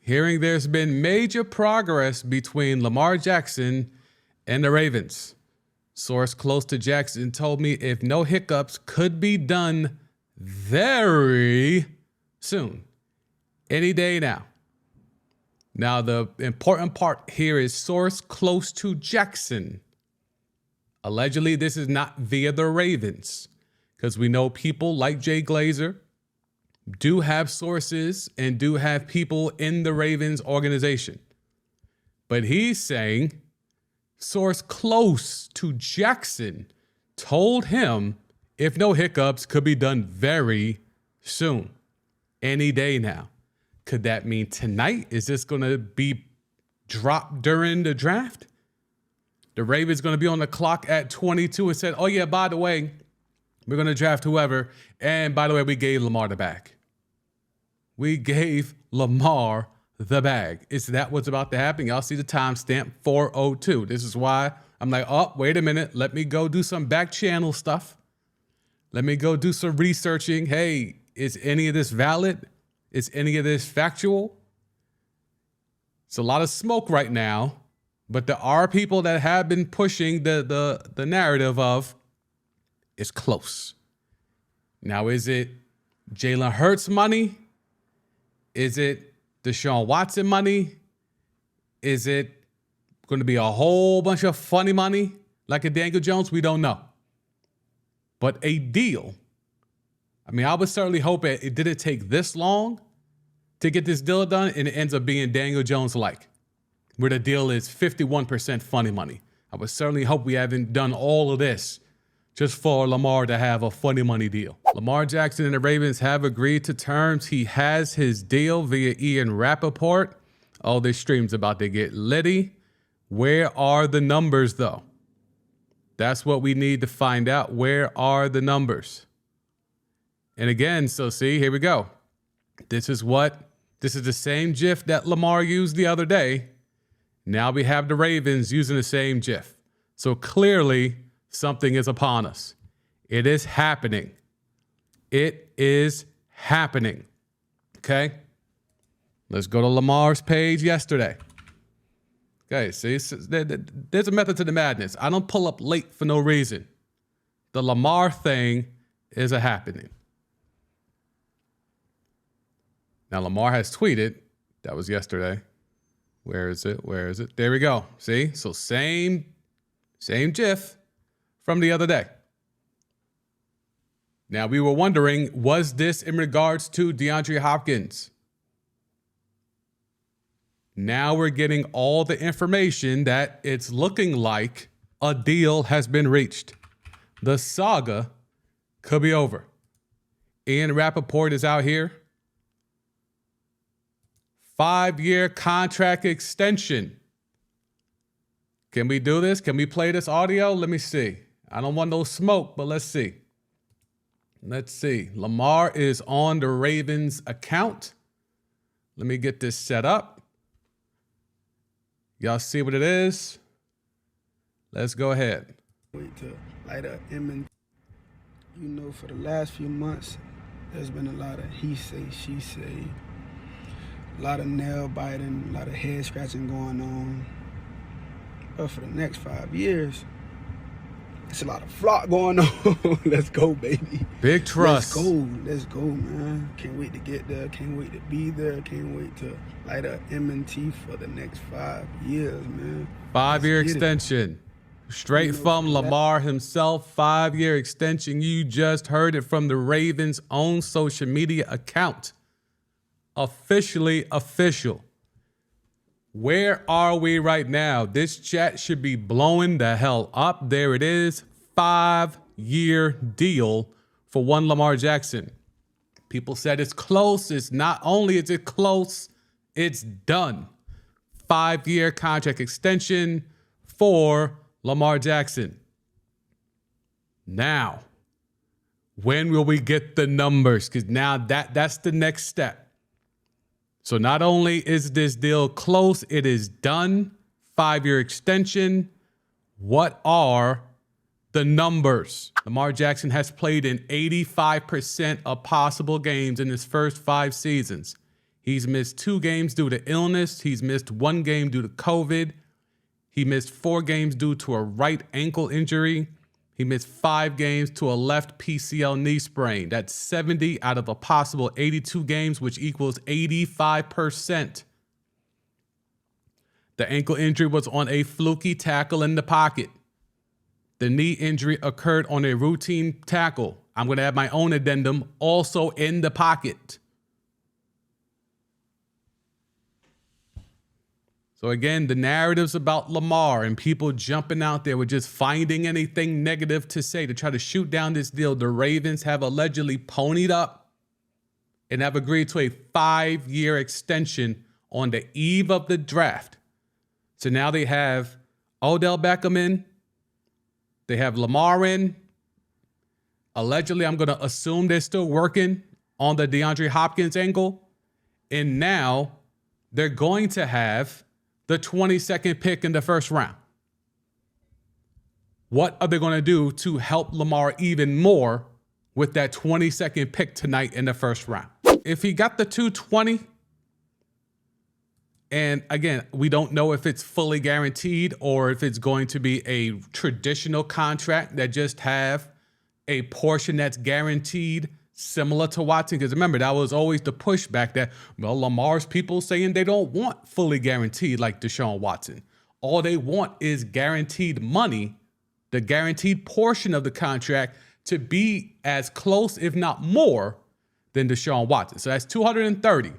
hearing there's been major progress between Lamar Jackson and the Ravens. Source close to Jackson told me if no hiccups could be done very soon. Any day now. Now, the important part here is source close to Jackson. Allegedly, this is not via the Ravens, because we know people like Jay Glazer do have sources and do have people in the Ravens organization. But he's saying source close to Jackson told him if no hiccups could be done very soon. Any day now. Could that mean tonight? Is this going to be dropped during the draft? The Ravens going to be on the clock at 22 and said, oh yeah, by the way, we're going to draft whoever. And by the way, we gave Lamar the bag. We gave Lamar the bag. Is that what's about to happen? Y'all see the timestamp 4:02. This is why I'm like, oh, wait a minute. Let me go do some back channel stuff. Let me go do some researching. Hey, is any of this valid? Is any of this factual? It's a lot of smoke right now, but there are people that have been pushing the narrative of it's close. Now, is it Jalen Hurts money? Is it Deshaun Watson money? Is it going to be a whole bunch of funny money like a Daniel Jones? We don't know. But a deal. I mean, I would certainly hope it didn't take this long to get this deal done, and it ends up being Daniel Jones-like, where the deal is 51% funny money. I would certainly hope we haven't done all of this just for Lamar to have a funny money deal. Lamar Jackson and the Ravens have agreed to terms. He has his deal via Ian Rappaport. Oh, this stream's about to get litty. Where are the numbers, though? That's what we need to find out. Where are the numbers? And again, so see, here we go. This is the same GIF that Lamar used the other day. Now we have the Ravens using the same GIF. So clearly something is upon us. It is happening. It is happening. Okay. Let's go to Lamar's page yesterday. Okay. See, there's a method to the madness. I don't pull up late for no reason. The Lamar thing is a happening. Now, Lamar has tweeted. That was yesterday. Where is it? Where is it? There we go. See? So same GIF from the other day. Now, we were wondering, was this in regards to DeAndre Hopkins? Now we're getting all the information that it's looking like a deal has been reached. The saga could be over. Ian Rappaport is out here. 5-year contract extension. Can we do this? Can we play this audio? Let me see. I don't want no smoke, but let's see. Let's see. Lamar is on the Ravens account. Let me get this set up. Y'all see what it is? Let's go ahead. Wait to light up M. You know, for the last few months, there's been a lot of he say, she say, a lot of nail biting, a lot of head scratching going on. But for the next 5 years, it's a lot of flock going on. Let's go, baby. Big trust. Let's go, man. Can't wait to get there. Can't wait to be there. Can't wait to light up M&T for the next 5 years, man. 5-year extension. Straight from Lamar himself, 5-year extension. You just heard it from the Ravens' own social media account. Officially official. Where are we right now? This chat should be blowing the hell up. There it is. 5-year deal for one Lamar Jackson. People said it's close. It's not only is it close, it's done. 5-year contract extension for Lamar Jackson. Now, when will we get the numbers? Because now that's the next step. So not only is this deal close, it is done. 5-year extension. What are the numbers? Lamar Jackson has played in 85% of possible games in his first 5 seasons. He's missed 2 games due to illness. He's missed 1 game due to COVID. He missed 4 games due to a right ankle injury. He missed 5 games to a left PCL knee sprain. That's 70 out of a possible 82 games, which equals 85%. The ankle injury was on a fluky tackle in the pocket. The knee injury occurred on a routine tackle. I'm going to add my own addendum, also in the pocket. So again, the narratives about Lamar and people jumping out there with just finding anything negative to say to try to shoot down this deal. The Ravens have allegedly ponied up and have agreed to a 5-year extension on the eve of the draft. So now they have Odell Beckham in. They have Lamar in. Allegedly, I'm going to assume they're still working on the DeAndre Hopkins angle. And now they're going to have the 22nd pick in the first round. What are they going to do to help Lamar even more with that 22nd pick tonight in the first round? If he got the 220, and again, we don't know if it's fully guaranteed or if it's going to be a traditional contract that just have a portion that's guaranteed, similar to Watson, because remember, that was always the pushback that, well, Lamar's people saying they don't want fully guaranteed like Deshaun Watson. All they want is guaranteed money, the guaranteed portion of the contract, to be as close, if not more, than Deshaun Watson. So that's 230.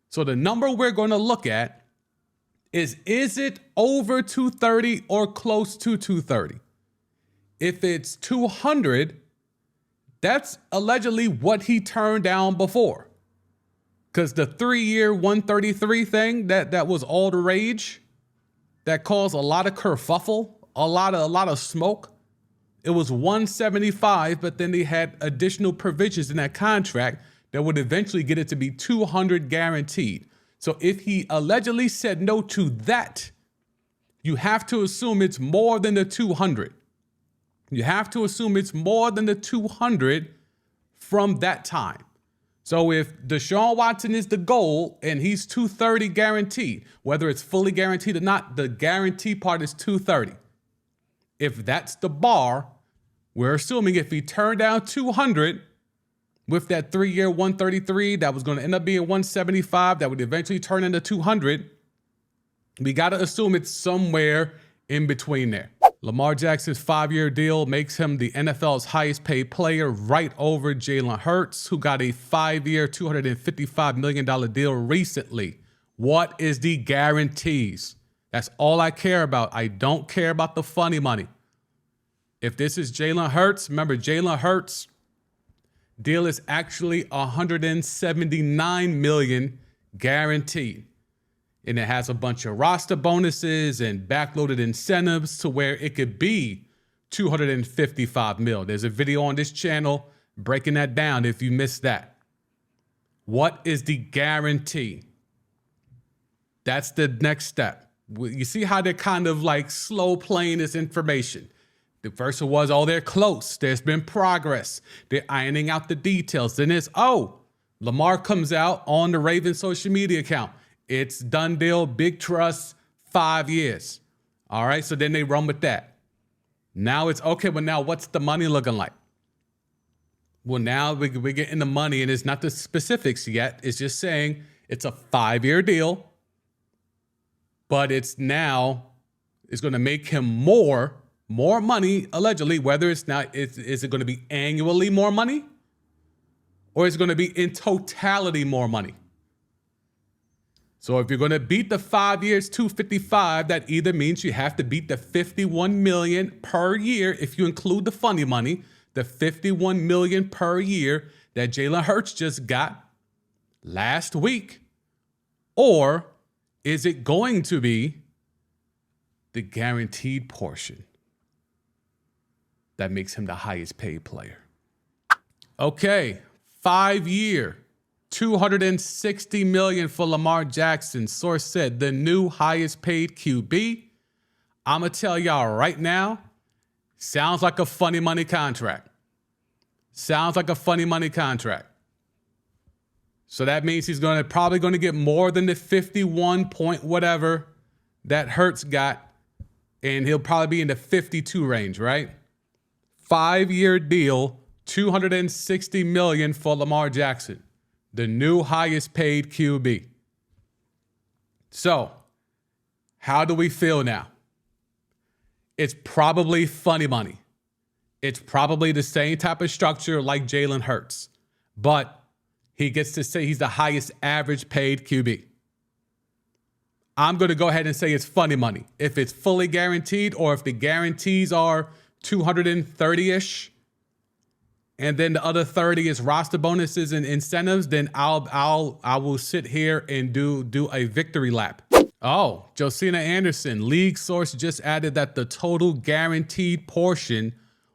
So the number we're going to look at is it over 230 or close to 230? If it's 200, that's allegedly what he turned down before. Because the 3-year 133 thing that was all the rage, that caused a lot of kerfuffle, a lot of smoke. It was 175, but then they had additional provisions in that contract that would eventually get it to be 200 guaranteed. So if he allegedly said no to that, you have to assume it's more than the 200. You have to assume it's more than the 200 from that time. So if Deshaun Watson is the goal and he's 230 guaranteed, whether it's fully guaranteed or not, the guarantee part is 230. If that's the bar, we're assuming if he turned down 200 with that 3-year 133, that was going to end up being 175, that would eventually turn into 200, we got to assume it's somewhere in between there. Lamar Jackson's 5-year deal makes him the NFL's highest paid player, right over Jalen Hurts, who got a 5-year, $255 million deal recently. What is the guarantees? That's all I care about. I don't care about the funny money. If this is Jalen Hurts, remember Jalen Hurts' deal is actually $179 million guaranteed. And it has a bunch of roster bonuses and backloaded incentives to where it could be $255 million. There's a video on this channel breaking that down if you missed that. What is the guarantee? That's the next step. You see how they're kind of like slow playing this information. The first one was, oh, they're close. There's been progress. They're ironing out the details. Then it's, oh, Lamar comes out on the Ravens social media account. It's done deal, big trust, 5 years. All right, so then they run with that. Now it's, okay, well, now what's the money looking like? Well, now we're getting the money, and it's not the specifics yet. It's just saying it's a 5-year deal, but it's going to make him more money, allegedly, whether it's not, is it going to be annually more money? Or is it going to be in totality more money? So if you're going to beat the 5 years, 255, that either means you have to beat the $51 million per year, if you include the funny money, the $51 million per year that Jalen Hurts just got last week. Or is it going to be the guaranteed portion that makes him the highest paid player? Okay, 5-year, $260 million for Lamar Jackson. Source said the new highest paid QB. I'm going to tell y'all right now, sounds like a funny money contract. Sounds like a funny money contract. So that means he's probably going to get more than the 51 point whatever that Hurts got. And he'll probably be in the 52 range, right? 5-year deal, $260 million for Lamar Jackson, the new highest paid QB. So, how do we feel now? It's probably funny money. It's probably the same type of structure like Jalen Hurts, but he gets to say he's the highest average paid QB. I'm going to go ahead and say it's funny money. If it's fully guaranteed or if the guarantees are 230-ish and then the other 30 is roster bonuses and incentives, then I will sit here and do a victory lap. Oh, Josina Anderson, league source just added that the total guaranteed portion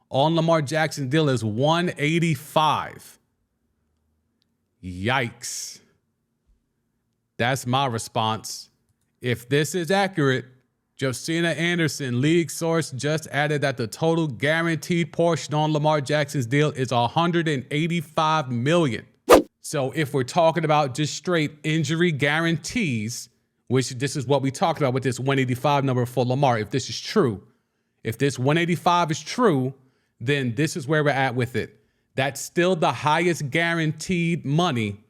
on Lamar Jackson deal is 185. Yikes. That's my response. If this is accurate, Josina Anderson, league source, just added that the total guaranteed portion on Lamar Jackson's deal is $185 million. So if we're talking about just straight injury guarantees, which this is what we talked about with this 185 number for Lamar, if this is true, if this 185 is true, then this is where we're at with it. That's still the highest guaranteed money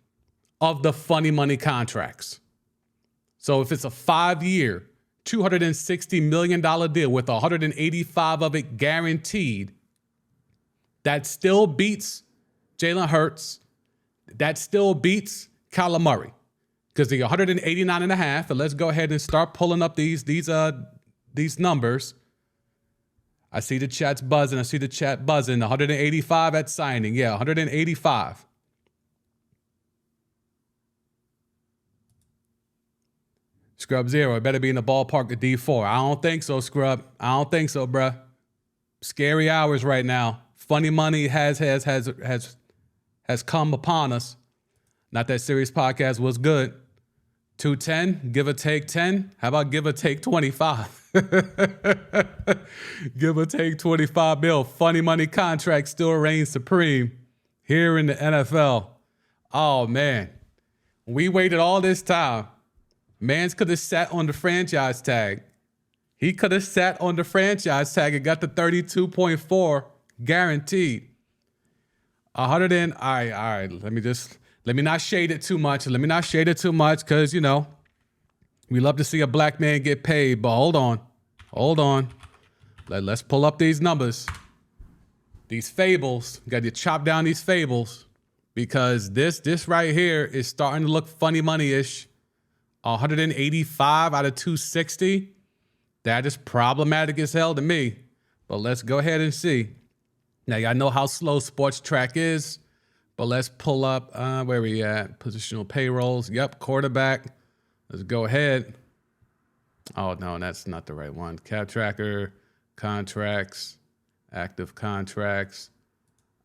of the funny money contracts. So if it's a 5-year, $260 million deal with 185 of it guaranteed, that still beats Jalen Hurts. That still beats Kyler Murray. Because the 189.5, and let's go ahead and start pulling up these numbers. I see the chat's buzzing. 185 at signing. Yeah, 185. Scrub Zero, it better be in the ballpark of D4. I don't think so, Scrub. I don't think so, bruh. Scary hours right now. Funny money has come upon us. Not that serious podcast was good. 210, give or take 10. How about give or take 25? Give or take 25 mil. Funny money contract still reigns supreme here in the NFL. Oh, man. We waited all this time. Mans could have sat on the franchise tag. He could have sat on the franchise tag and got the 32.4 guaranteed. 100 and all right. Let me not shade it too much. Because, you know, we love to see a black man get paid. But hold on. Let's pull up these numbers. These fables. Got to chop down these fables. Because this right here is starting to look funny money-ish. 185 out of 260. That is problematic as hell to me. But let's go ahead and see. Now, y'all know how slow sports track is. But let's pull up, where we at? Positional payrolls. Yep, quarterback. Let's go ahead. Oh, no, that's not the right one. Cap tracker, contracts, active contracts.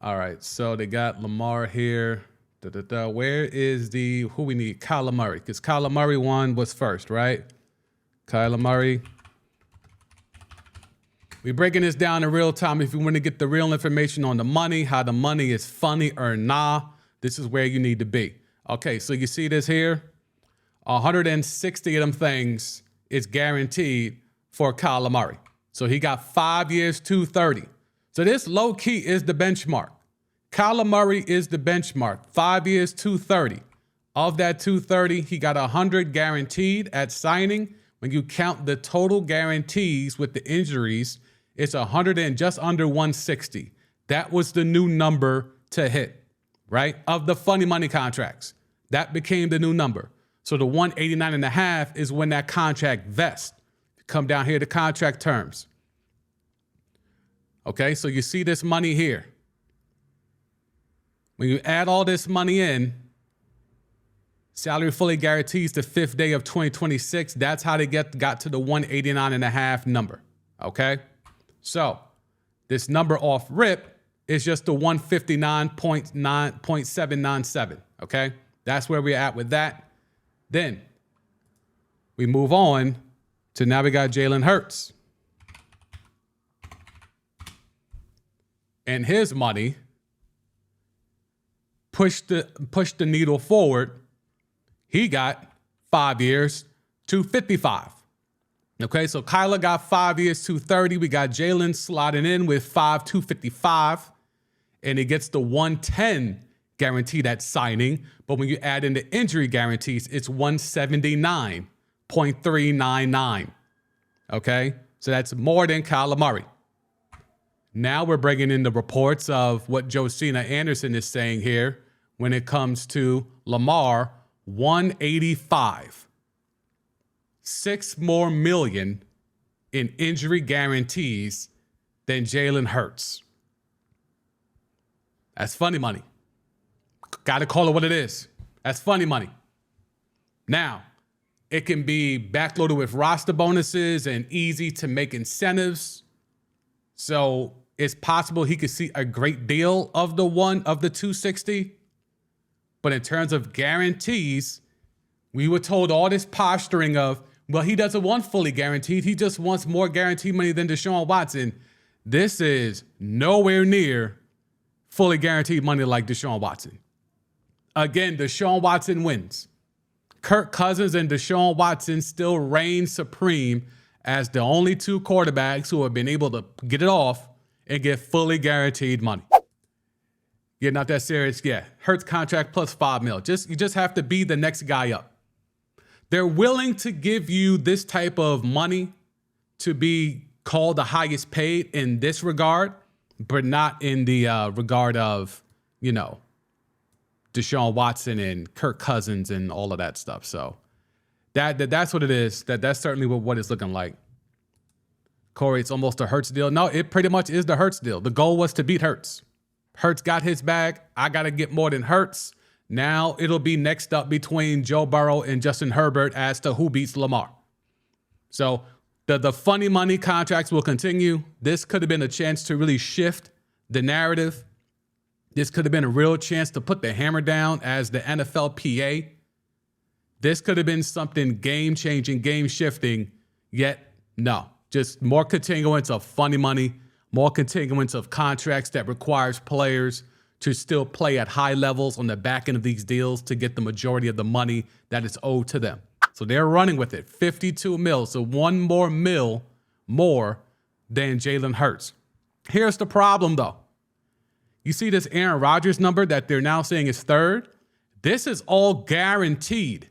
All right, so they got Lamar here. Where is who we need? Kyler Murray, because Kyler Murray was first, right? Kyler Murray. We're breaking this down in real time. If you want to get the real information on the money, how the money is funny or nah, this is where you need to be. Okay, so you see this here? 160 of them things is guaranteed for Kyler Murray. So he got 5 years, 230. So this low key is the benchmark. Kyler Murray is the benchmark. 5 years, 230. Of that 230, he got 100 guaranteed at signing. When you count the total guarantees with the injuries, it's 100 and just under 160. That was the new number to hit, right? Of the funny money contracts. That became the new number. So the 189.5 is when that contract vests. Come down here to contract terms. Okay, so you see this money here. When you add all this money in, salary fully guarantees the 5th day of 2026. That's how they got to the 189.5 number. Okay? So this number off rip is just the 159.797. Okay? That's where we're at with that. Then we move on to now we got Jalen Hurts. And his money push the needle forward. He got 5 years, $255. Okay, so Kyler got 5 years, $230. We got Jalen slotting in with 5, $255. And he gets the 110 guaranteed at signing. But when you add in the injury guarantees, it's 179.399. Okay, so that's more than Kyler Murray. Now we're bringing in the reports of what Josina Anderson is saying here when it comes to Lamar, 185. $6 more million in injury guarantees than Jalen Hurts. That's funny money. Got to call it what it is. That's funny money. Now, it can be backloaded with roster bonuses and easy to make incentives. So it's possible he could see a great deal of the 260. But in terms of guarantees, we were told all this posturing of, well, he doesn't want fully guaranteed. He just wants more guaranteed money than Deshaun Watson. This is nowhere near fully guaranteed money like Deshaun Watson. Again, Deshaun Watson wins. Kirk Cousins and Deshaun Watson still reign supreme as the only two quarterbacks who have been able to get it off and get fully guaranteed money. Yeah, not that serious. Yeah, Hurts contract plus $5 million. You just have to be the next guy up. They're willing to give you this type of money to be called the highest paid in this regard, but not in the regard of, Deshaun Watson and Kirk Cousins and all of that stuff. So that's what it is. That's certainly what it's looking like. Corey, it's almost a Hurts deal. No, it pretty much is the Hurts deal. The goal was to beat Hurts. Hurts got his bag. I got to get more than Hurts. Now it'll be next up between Joe Burrow and Justin Herbert as to who beats Lamar. So the funny money contracts will continue. This could have been a chance to really shift the narrative. This could have been a real chance to put the hammer down as the NFLPA. This could have been something game-changing, game-shifting, yet no. Just more continuance of funny money, more continuance of contracts that requires players to still play at high levels on the back end of these deals to get the majority of the money that is owed to them. So they're running with it, 52 mil, so $1 more mil more than Jalen Hurts. Here's the problem, though. You see this Aaron Rodgers number that they're now saying is third? This is all guaranteed.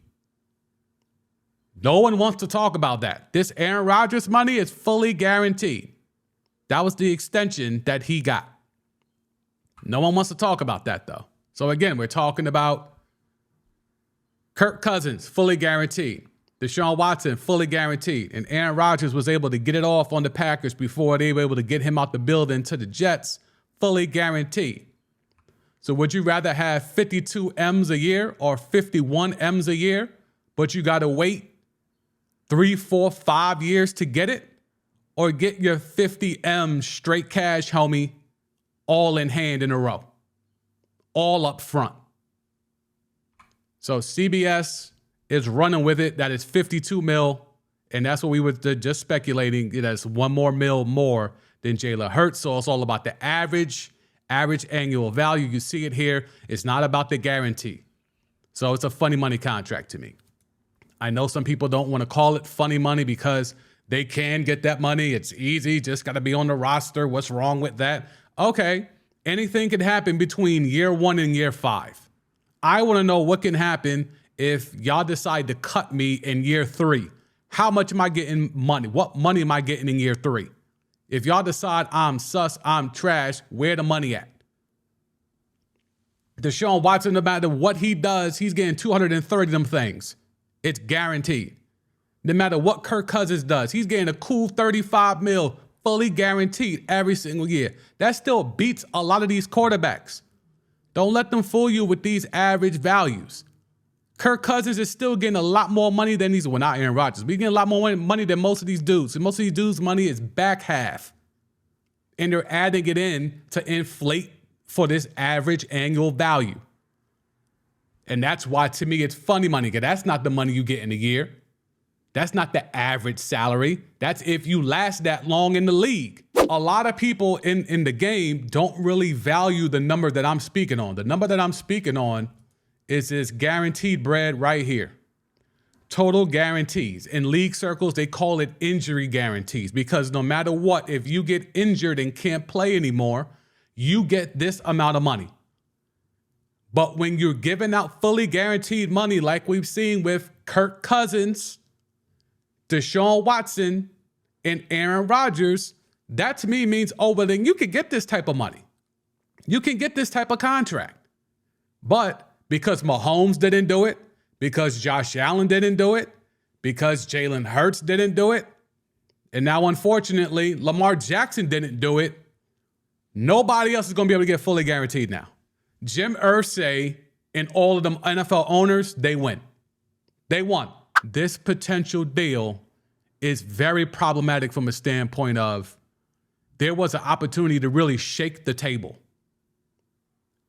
No one wants to talk about that. This Aaron Rodgers money is fully guaranteed. That was the extension that he got. No one wants to talk about that, though. So again, we're talking about Kirk Cousins, fully guaranteed. Deshaun Watson, fully guaranteed. And Aaron Rodgers was able to get it off on the Packers before they were able to get him out the building to the Jets, fully guaranteed. So would you rather have 52 M's a year or 51 M's a year, but you got to wait 3, 4, 5 years to get it? Or get your 50 M's straight cash, homie, all in hand in a row, all up front? So CBS is running with it. That is 52 mil. And that's what we were just speculating. That's $1 more mil more than Jalen Hurts. So it's all about the average annual value. You see it here. It's not about the guarantee. So it's a funny money contract to me. I know some people don't want to call it funny money because they can get that money. It's easy. Just got to be on the roster. What's wrong with that? Okay. Anything can happen between year 1 and year 5. I want to know what can happen if y'all decide to cut me in year 3. How much am I getting money? What money am I getting in year 3? If y'all decide I'm sus, I'm trash, where the money at? Deshaun Watson, no matter what he does, he's getting 230 of them things. It's guaranteed. No matter what Kirk Cousins does, he's getting a cool 35 mil, fully guaranteed every single year. That still beats a lot of these quarterbacks. Don't let them fool you with these average values. Kirk Cousins is still getting a lot more money than these. Well, not Aaron Rodgers. We're getting a lot more money than most of these dudes. And most of these dudes' money is back half. And they're adding it in to inflate for this average annual value. And that's why, to me, it's funny money. Because that's not the money you get in a year. That's not the average salary. That's if you last that long in the league. a lot of people in the game don't really value the number that I'm speaking on. The number that I'm speaking on is this guaranteed bread right here. Total guarantees. In league circles, they call it injury guarantees because no matter what, if you get injured and can't play anymore, you get this amount of money. But when you're giving out fully guaranteed money like we've seen with Kirk Cousins, Deshaun Watson, and Aaron Rodgers, that to me means, oh, well, then you can get this type of money. You can get this type of contract. But because Mahomes didn't do it, because Josh Allen didn't do it, because Jalen Hurts didn't do it, and now, unfortunately, Lamar Jackson didn't do it, nobody else is going to be able to get fully guaranteed now. Jim Irsay and all of them NFL owners, they win. They won. This potential deal is very problematic from a standpoint of there was an opportunity to really shake the table.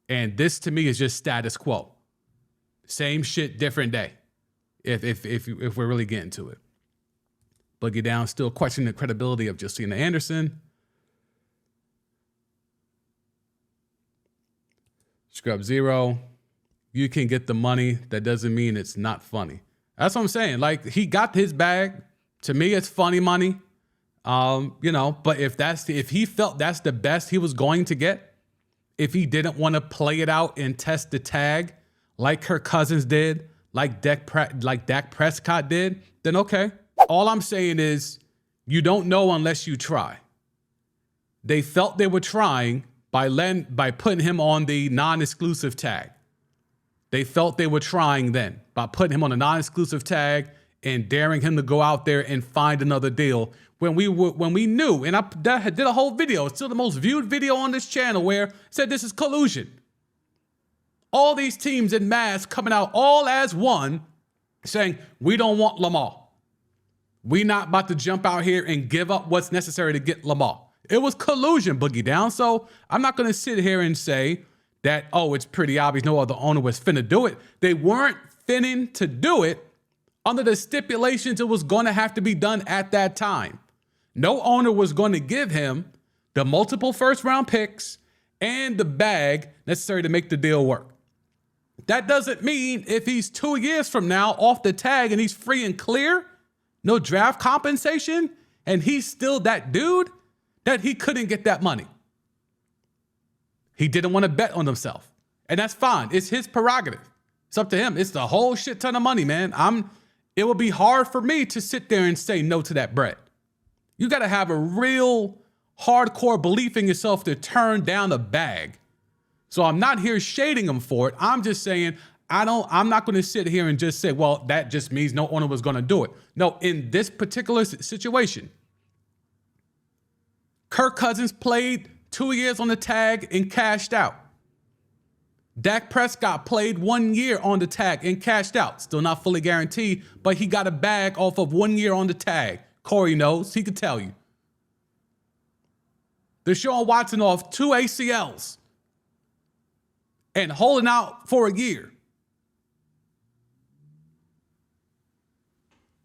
And this, to me, is just status quo. Same shit, different day, if we're really getting to it. Boogie Down still questioning the credibility of Josina Anderson. Scrub Zero, you can get the money. That doesn't mean it's not funny. That's what I'm saying. Like, he got his bag. To me, it's funny money. But if he felt that's the best he was going to get, if he didn't want to play it out and test the tag like Kirk Cousins did, like Dak Prescott did, then okay. All I'm saying is you don't know unless you try. They felt they were trying by putting him on the non-exclusive tag. They felt they were trying then by putting him on a non-exclusive tag and daring him to go out there and find another deal when we knew, and I did a whole video. It's still the most viewed video on this channel where it said this is collusion. All these teams in mass coming out all as one saying, we don't want Lamar. We not about to jump out here and give up what's necessary to get Lamar. It was collusion, Boogie Down. So I'm not going to sit here and say that, oh, it's pretty obvious no other owner was finna do it. They weren't finning to do it under the stipulations it was going to have to be done at that time. No owner was going to give him the multiple first-round picks and the bag necessary to make the deal work. That doesn't mean if he's 2 years from now off the tag and he's free and clear, no draft compensation, and he's still that dude, that he couldn't get that money. He didn't want to bet on himself. And that's fine. It's his prerogative. It's up to him. It's the whole shit ton of money, man. It will be hard for me to sit there and say no to that bread. You got to have a real hardcore belief in yourself to turn down a bag. So I'm not here shading him for it. I'm just saying I'm not going to sit here and just say, well, that just means no owner was going to do it. No, in this particular situation, Kirk Cousins played 2 years on the tag and cashed out. Dak Prescott played 1 year on the tag and cashed out. Still not fully guaranteed, but he got a bag off of 1 year on the tag. Corey knows. He could tell you. Deshaun Watson off 2 ACLs and holding out for a year.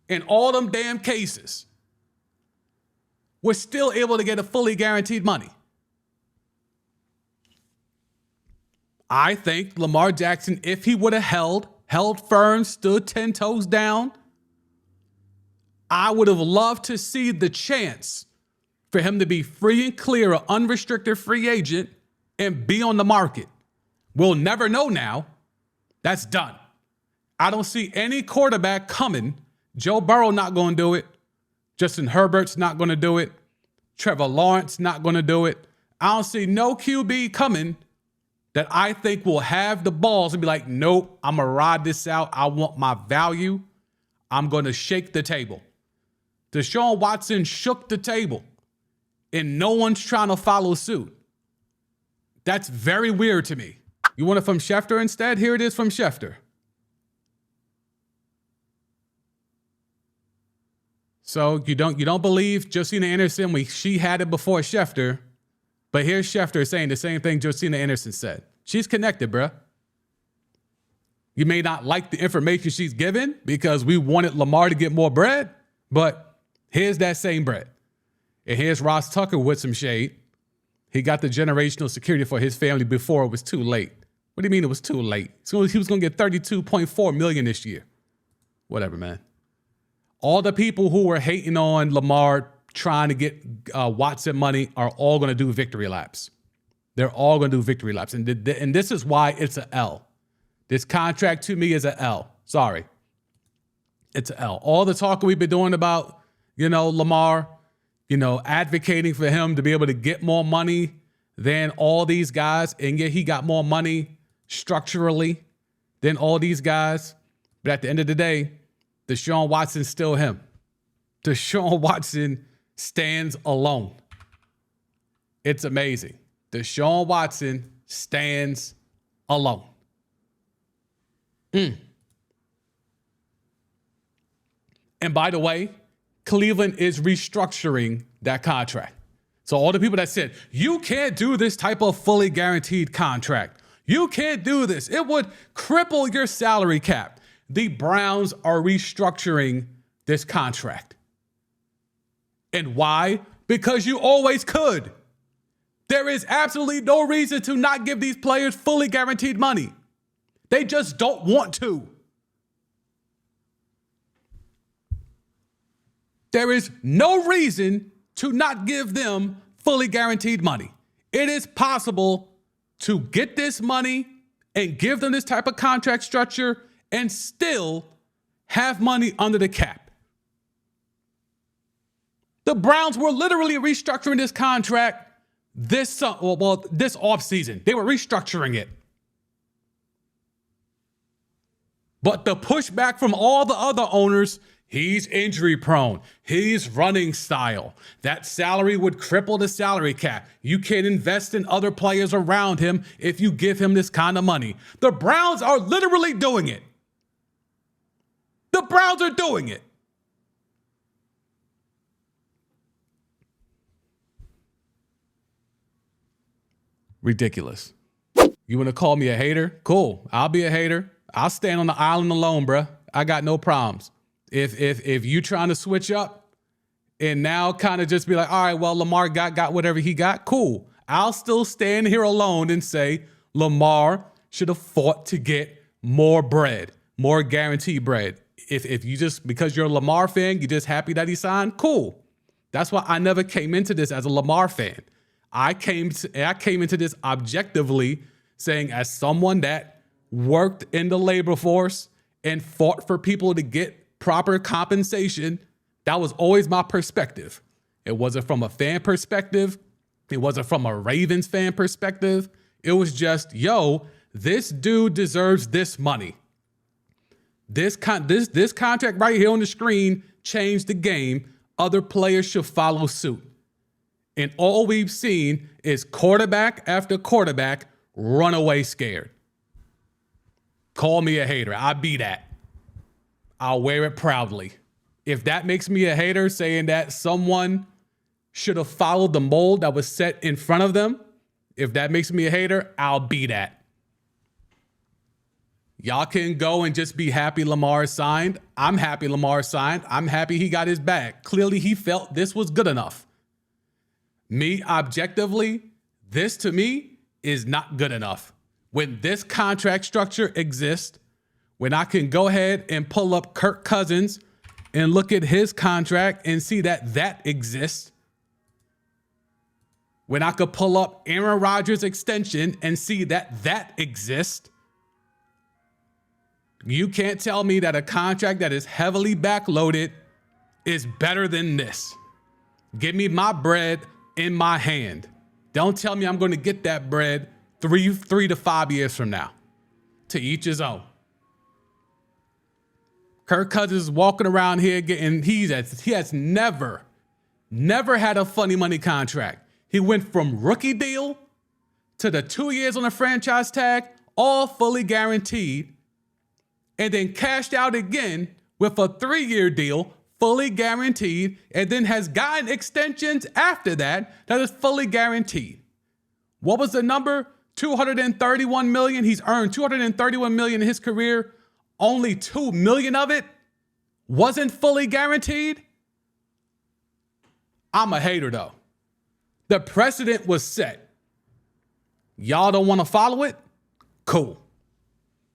In all them damn cases, we're still able to get a fully guaranteed money. I think Lamar Jackson, if he would have held firm, stood 10 toes down, I would have loved to see the chance for him to be free and clear, an unrestricted free agent, and be on the market. We'll never know now. That's done. I don't see any quarterback coming. Joe Burrow not going to do it. Justin Herbert's not going to do it. Trevor Lawrence not going to do it. I don't see no QB coming that I think will have the balls and be like, nope, I'm going to ride this out. I want my value. I'm going to shake the table. Deshaun Watson shook the table, and no one's trying to follow suit. That's very weird to me. You want it from Schefter instead? Here it is from Schefter. So you don't believe Josina Anderson? She had it before Schefter, but here's Schefter saying the same thing Josina Anderson said. She's connected, bruh. You may not like the information she's given because we wanted Lamar to get more bread, but here's that same bread. And here's Ross Tucker with some shade. He got the generational security for his family before it was too late. What do you mean it was too late? So he was going to get $32.4 million this year. Whatever, man. All the people who were hating on Lamar trying to get Watson money are all going to do victory laps. They're all going to do victory laps. And this is why it's an L. This contract to me is an L. Sorry. It's an L. All the talk we've been doing about, Lamar, advocating for him to be able to get more money than all these guys. And yet he got more money structurally than all these guys. But at the end of the day, Deshaun Watson's still him. Deshaun Watson stands alone. It's amazing. Deshaun Watson stands alone. And by the way, Cleveland is restructuring that contract. So all the people that said, you can't do this type of fully guaranteed contract. You can't do this. It would cripple your salary cap. The Browns are restructuring this contract. And why? Because you always could. There is absolutely no reason to not give these players fully guaranteed money. They just don't want to. There is no reason to not give them fully guaranteed money. It is possible to get this money and give them this type of contract structure and still have money under the cap. The Browns were literally restructuring this contract this offseason. They were restructuring it. But the pushback from all the other owners, he's injury prone. He's running style. That salary would cripple the salary cap. You can't invest in other players around him if you give him this kind of money. The Browns are literally doing it. The Browns are doing it. Ridiculous. You want to call me a hater? Cool. I'll be a hater. I'll stand on the island alone, bruh. I got no problems. If you trying to switch up and now kind of just be like, all right, well, Lamar got whatever he got, cool. I'll still stand here alone and say Lamar should have fought to get more bread, more guaranteed bread. If you just, because you're a Lamar fan, you're just happy that he signed, cool. That's why I never came into this as a Lamar fan. I came into this objectively saying, as someone that worked in the labor force and fought for people to get proper compensation, that was always my perspective. It wasn't from a fan perspective. It wasn't from a Ravens fan perspective. It was just, yo, this dude deserves this money. This contract right here on the screen changed the game. Other players should follow suit. And all we've seen is quarterback after quarterback run away scared. Call me a hater. I'll be that. I'll wear it proudly. If that makes me a hater, saying that someone should have followed the mold that was set in front of them, if that makes me a hater, I'll be that. Y'all can go and just be happy Lamar signed. I'm happy Lamar signed. I'm happy he got his bag. Clearly, he felt this was good enough. Me, objectively, this to me is not good enough. When this contract structure exists, when I can go ahead and pull up Kirk Cousins and look at his contract and see that exists, when I could pull up Aaron Rodgers' extension and see that exists, you can't tell me that a contract that is heavily backloaded is better than this. Give me my bread in my hand. Don't tell me I'm going to get that bread 3 to 5 years from now. To each his own. Kirk Cousins is walking around here getting, he has never had a funny money contract. He went from rookie deal to the 2 years on a franchise tag, all fully guaranteed, and then cashed out again with a 3-year deal, fully guaranteed, and then has gotten extensions after that is fully guaranteed. What was the number? $231 million. He's earned $231 million in his career. Only $2 million of it wasn't fully guaranteed. I'm a hater though. The precedent was set. Y'all don't want to follow it? Cool.